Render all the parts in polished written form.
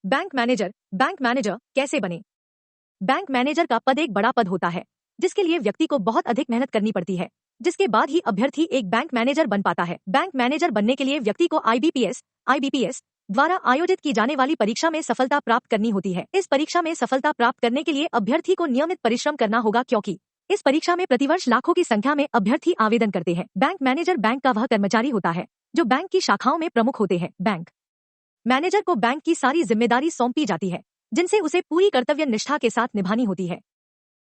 Bank manager कैसे बने? Bank manager का पद एक बड़ा पद होता है जिसके लिए व्यक्ति को बहुत अधिक मेहनत करनी पड़ती है, जिसके बाद ही अभ्यर्थी एक बैंक मैनेजर बन पाता है। बैंक मैनेजर बनने के लिए व्यक्ति को आईबीपीएस द्वारा आयोजित की जाने वाली परीक्षा में सफलता प्राप्त करनी होती है। इस परीक्षा में सफलता प्राप्त करने के लिए अभ्यर्थी को नियमित परिश्रम करना होगा, क्योंकि इस परीक्षा में प्रतिवर्ष लाखों की संख्या में अभ्यर्थी आवेदन करते हैं। बैंक मैनेजर बैंक का वह कर्मचारी होता है जो बैंक की शाखाओं में प्रमुख होते हैं। बैंक मैनेजर को बैंक की सारी जिम्मेदारी सौंपी जाती है जिनसे उसे पूरी कर्तव्य निष्ठा के साथ निभानी होती है।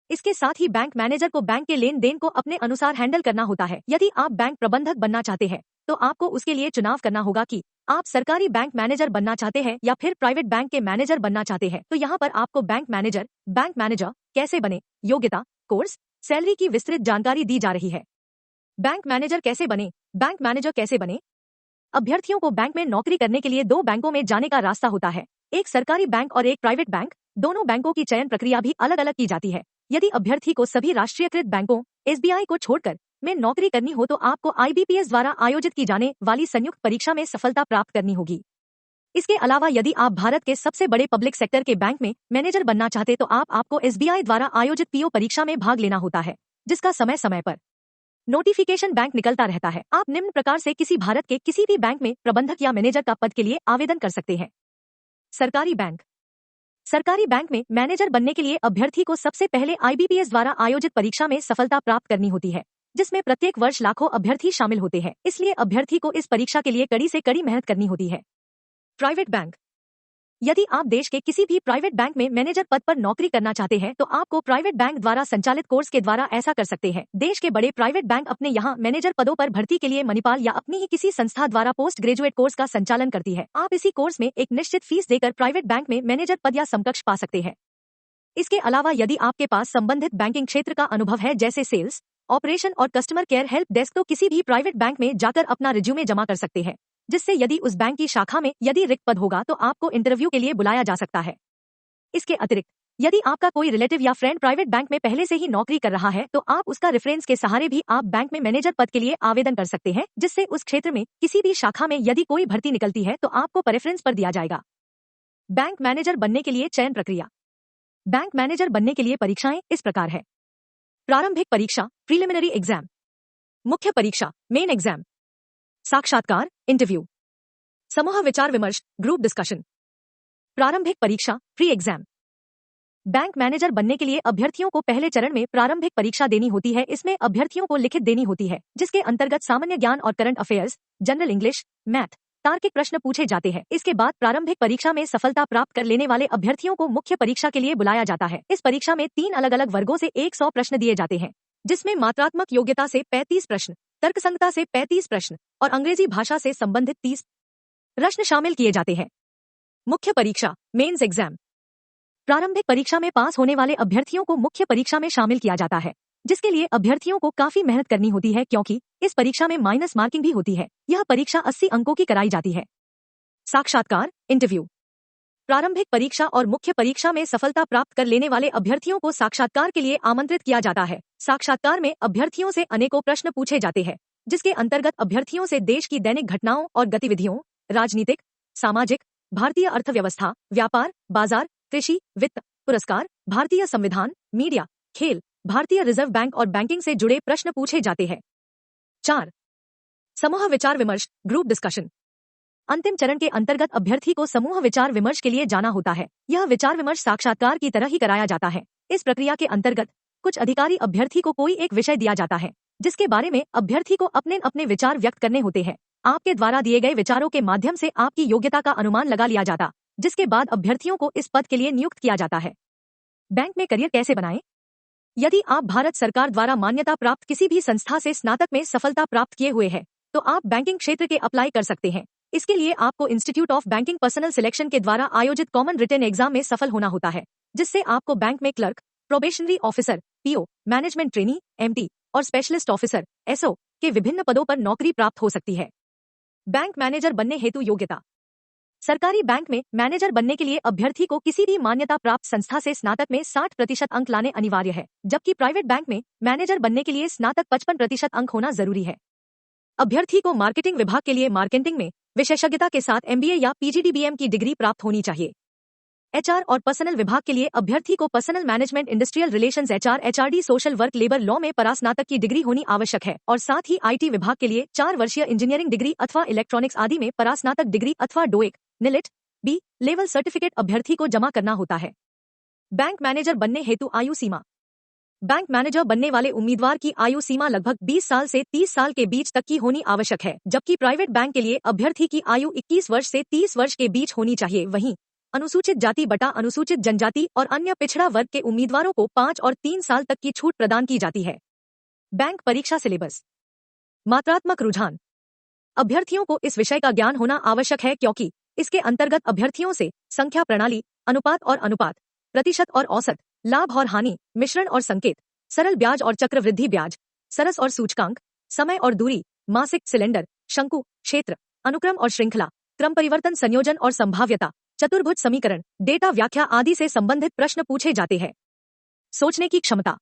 इसके साथ ही बैंक मैनेजर को बैंक के लेन देन को अपने अनुसार हैंडल करना होता है। यदि आप बैंक प्रबंधक बनना चाहते हैं तो आपको उसके लिए चुनाव करना होगा कि आप सरकारी बैंक मैनेजर बनना चाहते हैं या फिर प्राइवेट बैंक के मैनेजर बनना चाहते हैं। तो यहाँ पर आपको बैंक मैनेजर कैसे बने, योग्यता, कोर्स, सैलरी की विस्तृत जानकारी दी जा रही है। बैंक मैनेजर कैसे बने? बैंक मैनेजर कैसे बने? अभ्यर्थियों को बैंक में नौकरी करने के लिए दो बैंकों में जाने का रास्ता होता है, एक सरकारी बैंक और एक प्राइवेट बैंक। दोनों बैंकों की चयन प्रक्रिया भी अलग अलग की जाती है। यदि अभ्यर्थी को सभी राष्ट्रीयकृत बैंकों एसबीआई को छोड़कर में नौकरी करनी हो तो आपको आईबीपीएस द्वारा आयोजित की जाने वाली संयुक्त परीक्षा में सफलता प्राप्त करनी होगी। इसके अलावा यदि आप भारत के सबसे बड़े पब्लिक सेक्टर के बैंक में मैनेजर बनना चाहते तो आपको एसबीआई द्वारा आयोजित पीओ परीक्षा में भाग लेना होता है, जिसका समय समय पर नोटिफिकेशन बैंक निकलता रहता है। आप निम्न प्रकार से किसी भारत के किसी भी बैंक में प्रबंधक या मैनेजर का पद के लिए आवेदन कर सकते हैं। सरकारी बैंक में मैनेजर बनने के लिए अभ्यर्थी को सबसे पहले आईबीपीएस द्वारा आयोजित परीक्षा में सफलता प्राप्त करनी होती है, जिसमें प्रत्येक वर्ष लाखों अभ्यर्थी शामिल होते हैं। इसलिए अभ्यर्थी को इस परीक्षा के लिए कड़ी से कड़ी मेहनत करनी होती है। Private bank. यदि आप देश के किसी भी प्राइवेट बैंक में मैनेजर पद पर नौकरी करना चाहते हैं तो आपको प्राइवेट बैंक द्वारा संचालित कोर्स के द्वारा ऐसा कर सकते हैं। देश के बड़े प्राइवेट बैंक अपने यहाँ मैनेजर पदों पर भर्ती के लिए मणिपाल या अपनी ही किसी संस्था द्वारा पोस्ट ग्रेजुएट कोर्स का संचालन करती है। आप इसी कोर्स में एक निश्चित फीस देकर प्राइवेट बैंक में मैनेजर पद या समकक्ष पा सकते हैं। इसके अलावा यदि आपके पास संबंधित बैंकिंग क्षेत्र का अनुभव है, जैसे सेल्स, ऑपरेशन और कस्टमर केयर हेल्प डेस्क, तो किसी भी प्राइवेट बैंक में जाकर अपना रिज्यूमे जमा कर सकते हैं, जिससे यदि उस बैंक की शाखा में यदि रिक्त पद होगा तो आपको इंटरव्यू के लिए बुलाया जा सकता है। इसके अतिरिक्त यदि आपका कोई रिलेटिव या फ्रेंड प्राइवेट बैंक में पहले से ही नौकरी कर रहा है तो आप उसका रेफरेंस के सहारे भी आप बैंक में मैनेजर पद के लिए आवेदन कर सकते हैं, जिससे उस क्षेत्र में किसी भी शाखा में यदि कोई भर्ती निकलती है तो आपको प्रेफरेंस पर दिया जाएगा। बैंक मैनेजर बनने के लिए चयन प्रक्रिया। बैंक मैनेजर बनने के लिए परीक्षाएं इस प्रकार है। प्रारंभिक परीक्षा प्रीलिमिनरी एग्जाम, मुख्य परीक्षा मेन एग्जाम, साक्षात्कार इंटरव्यू, समूह विचार विमर्श ग्रुप डिस्कशन। प्रारंभिक परीक्षा प्री एग्जाम। बैंक मैनेजर बनने के लिए अभ्यर्थियों को पहले चरण में प्रारंभिक परीक्षा देनी होती है। इसमें अभ्यर्थियों को लिखित देनी होती है, जिसके अंतर्गत सामान्य ज्ञान और current affairs, general English, math, तार्किक प्रश्न पूछे जाते हैं। इसके बाद प्रारंभिक परीक्षा में सफलता प्राप्त कर लेने वाले अभ्यर्थियों को मुख्य परीक्षा के लिए बुलाया जाता है। इस परीक्षा में 3 अलग अलग वर्गों से 100 प्रश्न दिए जाते हैं, जिसमें मात्रात्मक योग्यता से 35 प्रश्न, तर्कसंगता से 35 प्रश्न और अंग्रेजी भाषा से संबंधित 30 प्रश्न शामिल किए जाते हैं। मुख्य परीक्षा मेंस एग्जाम। प्रारंभिक परीक्षा में पास होने वाले अभ्यर्थियों को मुख्य परीक्षा में शामिल किया जाता है, जिसके लिए अभ्यर्थियों को काफी मेहनत करनी होती है, क्योंकि इस परीक्षा में माइनस मार्किंग भी होती है। यह परीक्षा 80 अंकों की कराई जाती है। साक्षात्कार इंटरव्यू। प्रारंभिक परीक्षा और मुख्य परीक्षा में सफलता प्राप्त कर लेने वाले अभ्यर्थियों को साक्षात्कार के लिए आमंत्रित किया जाता है। साक्षात्कार में अभ्यर्थियों से अनेकों प्रश्न पूछे जाते हैं, जिसके अंतर्गत अभ्यर्थियों से देश की दैनिक घटनाओं और गतिविधियों, राजनीतिक, सामाजिक, भारतीय अर्थव्यवस्था, व्यापार, बाजार, कृषि, वित्त, पुरस्कार, भारतीय संविधान, मीडिया, खेल, भारतीय रिजर्व बैंक और बैंकिंग से जुड़े प्रश्न पूछे जाते हैं। 4 समूह विचार विमर्श ग्रुप डिस्कशन। अंतिम चरण के अंतर्गत अभ्यर्थी को समूह विचार विमर्श के लिए जाना होता है। यह विचार विमर्श साक्षात्कार की तरह ही कराया जाता है। इस प्रक्रिया के अंतर्गत कुछ अधिकारी अभ्यर्थी को कोई एक विषय दिया जाता है, जिसके बारे में अभ्यर्थी को अपने अपने विचार व्यक्त करने होते हैं। आपके द्वारा दिए गए विचारों के माध्यम से आपकी योग्यता का अनुमान लगा लिया जाता, जिसके बाद अभ्यर्थियों को इस पद के लिए नियुक्त किया जाता है। बैंक में करियर कैसे बनाएं? यदि आप भारत सरकार द्वारा मान्यता प्राप्त किसी भी संस्था से स्नातक में सफलता प्राप्त किए हुए हैं तो आप बैंकिंग क्षेत्र के अप्लाई कर सकते हैं। इसके लिए आपको institute of banking personal selection के द्वारा आयोजित कॉमन रिटन एग्जाम में सफल होना होता है, जिससे आपको बैंक में clerk, probationary officer, PO, management trainee, MT और स्पेशलिस्ट ऑफिसर, एसओ के विभिन्न पदों पर नौकरी प्राप्त हो सकती है। बैंक मैनेजर बनने हेतु योग्यता। सरकारी बैंक में मैनेजर बनने के लिए अभ्यर्थी को किसी भी मान्यता प्राप्त संस्था से स्नातक में 60% अंक लाने अनिवार्य है, जबकि प्राइवेट बैंक में मैनेजर बनने के लिए स्नातक 55% अंक होना जरूरी है। अभ्यर्थी को मार्केटिंग विभाग के लिए मार्केटिंग में विशेषज्ञता के साथ MBA या PGDBM की डिग्री प्राप्त होनी चाहिए। एचआर और पर्सनल विभाग के लिए अभ्यर्थी को personal management, industrial relations, HR, HRD, social work, labour law में परास्नातक की डिग्री होनी आवश्यक है और साथ ही आईटी विभाग के लिए 4 वर्षीय इंजीनियरिंग डिग्री अथवा इलेक्ट्रॉनिक्स आदि में परास्नातक डिग्री अथवा डोएक, निलिट, बी लेवल सर्टिफिकेट अभ्यर्थी को जमा करना होता है। बैंक मैनेजर बनने हेतु आयु सीमा। बैंक मैनेजर बनने वाले उम्मीदवार की आयु सीमा लगभग 20 साल से 30 साल के बीच तक की होनी आवश्यक है, जबकि प्राइवेट बैंक के लिए अभ्यर्थी की आयु 21 वर्ष से 30 वर्ष के बीच होनी चाहिए। वहीं अनुसूचित जाति बटा अनुसूचित जनजाति और अन्य पिछड़ा वर्ग के उम्मीदवारों को 5 और 3 साल तक की छूट प्रदान की जाती है। बैंक परीक्षा सिलेबस। मात्रात्मक रुझान। अभ्यर्थियों को इस विषय का ज्ञान होना आवश्यक है क्योंकि इसके अंतर्गत अभ्यर्थियों से संख्या प्रणाली, अनुपात और अनुपात, प्रतिशत और औसत, लाभ और हानि, मिश्रण और संकेत, सरल ब्याज और चक्रवृद्धि ब्याज, सरस और सूचकांक, समय और दूरी, मासिक, सिलेंडर, शंकु, क्षेत्र, अनुक्रम और श्रृंखला, क्रम परिवर्तन, संयोजन और संभाव्यता, चतुर्भुज समीकरण, डेटा व्याख्या आदि से संबंधित प्रश्न पूछे जाते हैं। सोचने की क्षमता।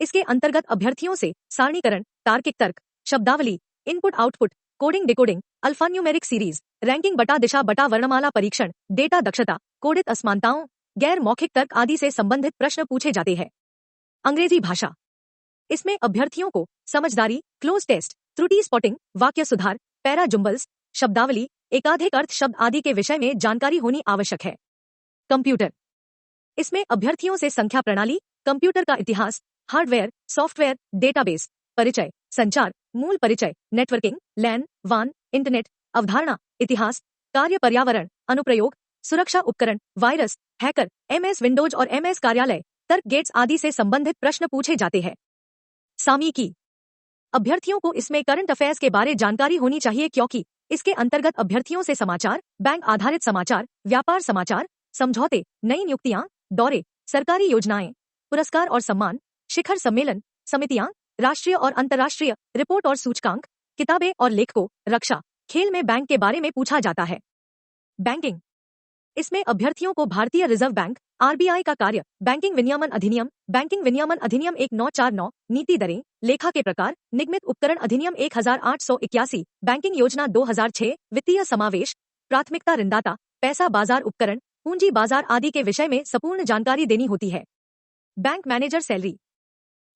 इसके अंतर्गत अभ्यर्थियों से सारणीकरण, तार्किक तर्क, शब्दावली, input output, coding decoding, alphanumeric series, ranking बटा दिशा बटा वर्णमाला परीक्षण, डेटा दक्षता, कोडित असमानताओं, गैर मौखिक तर्क आदि से संबंधित प्रश्न पूछे जाते हैं। अंग्रेजी भाषा। इसमें अभ्यर्थियों को समझदारी, क्लोज टेस्ट, त्रुटि स्पॉटिंग, वाक्य सुधार, पैरा जुम्बल्स, शब्दावली, एकाधिक अर्थ शब्द आदि के विषय में जानकारी होनी आवश्यक है। कंप्यूटर। इसमें अभ्यर्थियों से संख्या प्रणाली, कंप्यूटर का इतिहास, हार्डवेयर, सॉफ्टवेयर, डेटाबेस, परिचय, संचार, मूल परिचय, नेटवर्किंग, लैन, वान, इंटरनेट, अवधारणा, इतिहास, कार्य पर्यावरण, अनुप्रयोग, सुरक्षा उपकरण, वायरस, हैकर, एमएस विंडोज और एमएस कार्यालय, तर्क गेट्स आदि से संबंधित प्रश्न पूछे जाते हैं। सामयिकी। अभ्यर्थियों को इसमें करंट अफेयर्स के बारे जानकारी होनी चाहिए क्योंकि इसके अंतर्गत अभ्यर्थियों से समाचार, बैंक आधारित समाचार, व्यापार समाचार, समझौते, नई नियुक्तियां, दौरे, सरकारी योजनाएं, पुरस्कार और सम्मान, शिखर सम्मेलन, समितियां, राष्ट्रीय और अंतर्राष्ट्रीय, रिपोर्ट और सूचकांक, किताबें और लेखकों, रक्षा, खेल में बैंक के बारे में पूछा जाता है। बैंकिंग। इसमें अभ्यर्थियों को भारतीय रिजर्व बैंक, आरबीआई का कार्य, बैंकिंग विनियमन अधिनियम 1949, नीति दरें, लेखा के प्रकार, निगमित उपकरण अधिनियम 1881, बैंकिंग योजना 2006, वित्तीय समावेश, प्राथमिकता ऋणदाता, पैसा बाजार उपकरण, पूंजी बाजार आदि के विषय में संपूर्ण जानकारी देनी होती है। Bank manager salary.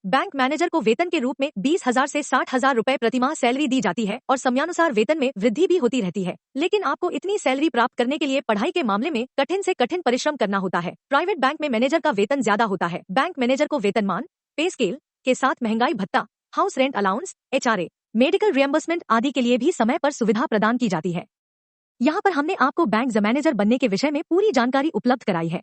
Bank manager को वेतन के रूप में 20,000 से 60,000 रुपए प्रतिमाह सैलरी दी जाती है और समयानुसार वेतन में वृद्धि भी होती रहती है, लेकिन आपको इतनी सैलरी प्राप्त करने के लिए पढ़ाई के मामले में कठिन से कठिन परिश्रम करना होता है। प्राइवेट बैंक में मैनेजर का वेतन ज्यादा होता है। बैंक मैनेजर को वेतनमान, पे स्केल के साथ महंगाई भत्ता, house rent allowance, HRA, medical reimbursement आदि के लिए भी समय पर सुविधा प्रदान की जाती है। यहाँ पर हमने आपको बैंक मैनेजर बनने के विषय में पूरी जानकारी उपलब्ध कराई है।